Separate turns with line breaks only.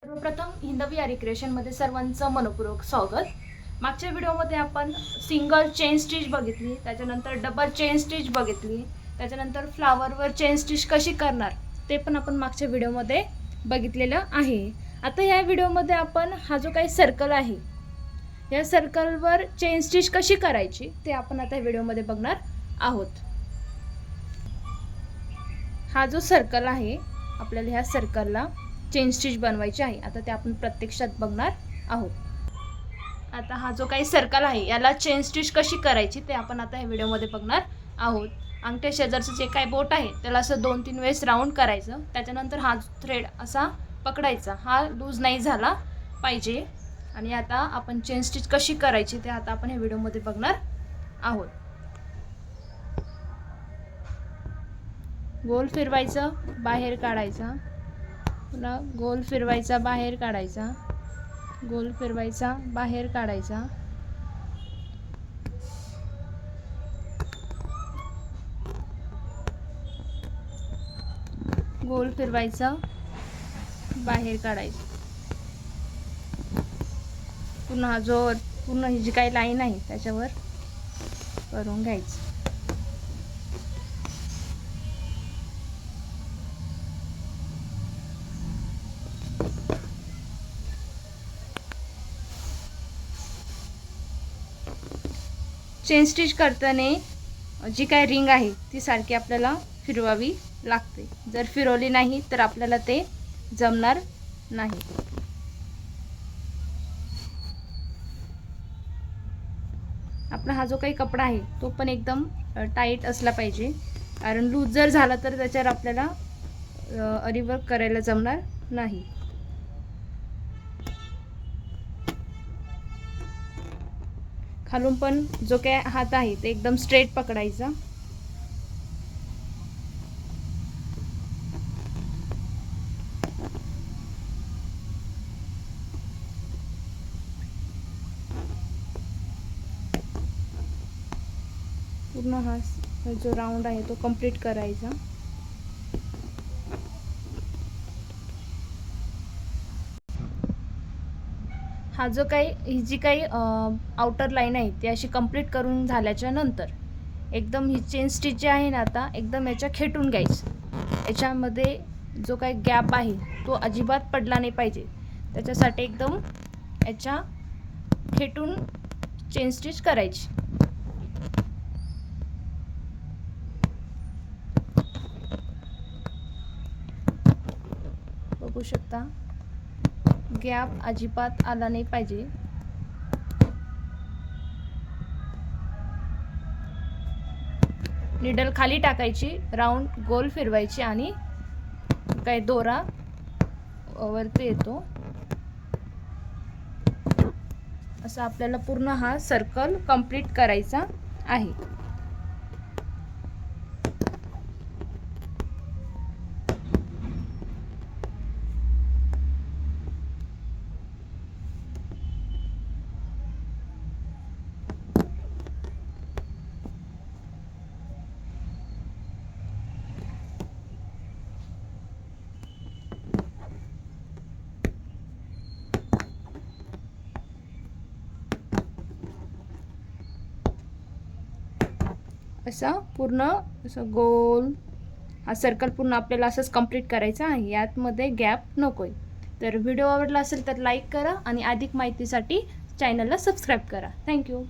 सर्वप्रथम हिंदवी या रिक्रिएशनमध्ये सर्वांचं मनपूर्वक स्वागत। मागच्या व्हिडिओमध्ये आपण सिंगल चेन स्टिच बघितली, त्याच्यानंतर डबल चेन स्टिच बघितली, त्याच्यानंतर फ्लावरवर चेन स्टिच कशी करणार ते पण आपण मागच्या व्हिडिओमध्ये बघितलेलं आहे। आता या व्हिडिओमध्ये आपण हा जो काही सर्कल आहे या सर्कलवर चेन स्टिच कशी करायची ते आपण आता व्हिडिओमध्ये बघणार आहोत। हा जो सर्कल आहे आपल्याला ह्या सर्कलला चेन स्टिच बनवायची आहे। आता ते आपण प्रत्यक्षात बघणार आहोत। आता हा जो काही सर्कल आहे याला चेन स्टिच कशी करायची ते आपण आता या व्हिडिओमध्ये बघणार आहोत। अंगठ्या शेजारचं जे काही बोट आहे त्याला असं 2-3 वेळेस राऊंड करायचं, त्याच्यानंतर हा थ्रेड असा पकडायचा, हा लूज नाही झाला पाहिजे। आणि आता आपण चेन स्टिच कशी करायची ते आता आपण या व्हिडिओमध्ये बघणार आहोत। गोल फिरवायचं, बाहेर काढायचा, पुन्हा गोल फिरवायचा, बाहेर काढायचा, गोल फिरवायचा, बाहेर काढायचा, गोल फिरवायचा, बाहेर काढायचं, पुन्हा जो पूर्ण ही जी काही लाईन आहे त्याच्यावर करून घ्यायचं। चेन स्टिच करताना जी काय रिंग आहे ती सारखी आपल्याला फिरवावी लागते, जर फिरवली नाही तर आपल्याला ते जमणार नाही। आपला हा जो काही कपडा आहे तो पण एकदम टाईट असला पाहिजे, कारण लूज जर झाला तर त्याच्यावर आपल्याला अरीवर्क करायला जमणार नाही। खालून पण जो काय हात आहे ते एकदम स्ट्रेट पकडायचा, पूर्ण हा जो राऊंड आहे तो कंप्लीट करायचा। हा जो काही ही जी काही आउटर लाईन आहे ती अशी कंप्लीट करून झाल्याच्या नंतर एकदम ही चेन स्टिच जी आहे ना आता एकदम याच्या खेटून घ्यायचं। याच्यामध्ये जो काही गॅप आहे तो अजिबात पडला नाही पाहिजे, त्याच्यासाठी एकदम याच्या खेटून चेन स्टिच करायची। बघू शकता गॅप अजिबात आला नाही पाहिजे। निडल खाली टाकायची, राऊंड गोल फिरवायची आणि काही दोरा वरती येतो असं आपल्याला पूर्ण हा सर्कल कंप्लीट करायचा आहे। असा पूर्ण असं गोल हा सर्कल पूर्ण आपल्याला असंच कंप्लीट करायचा आहे, यातमध्ये गॅप नकोय। तर व्हिडिओ आवडला असेल तर लाईक करा आणि अधिक माहितीसाठी चॅनलला सबस्क्राईब करा। थँक्यू।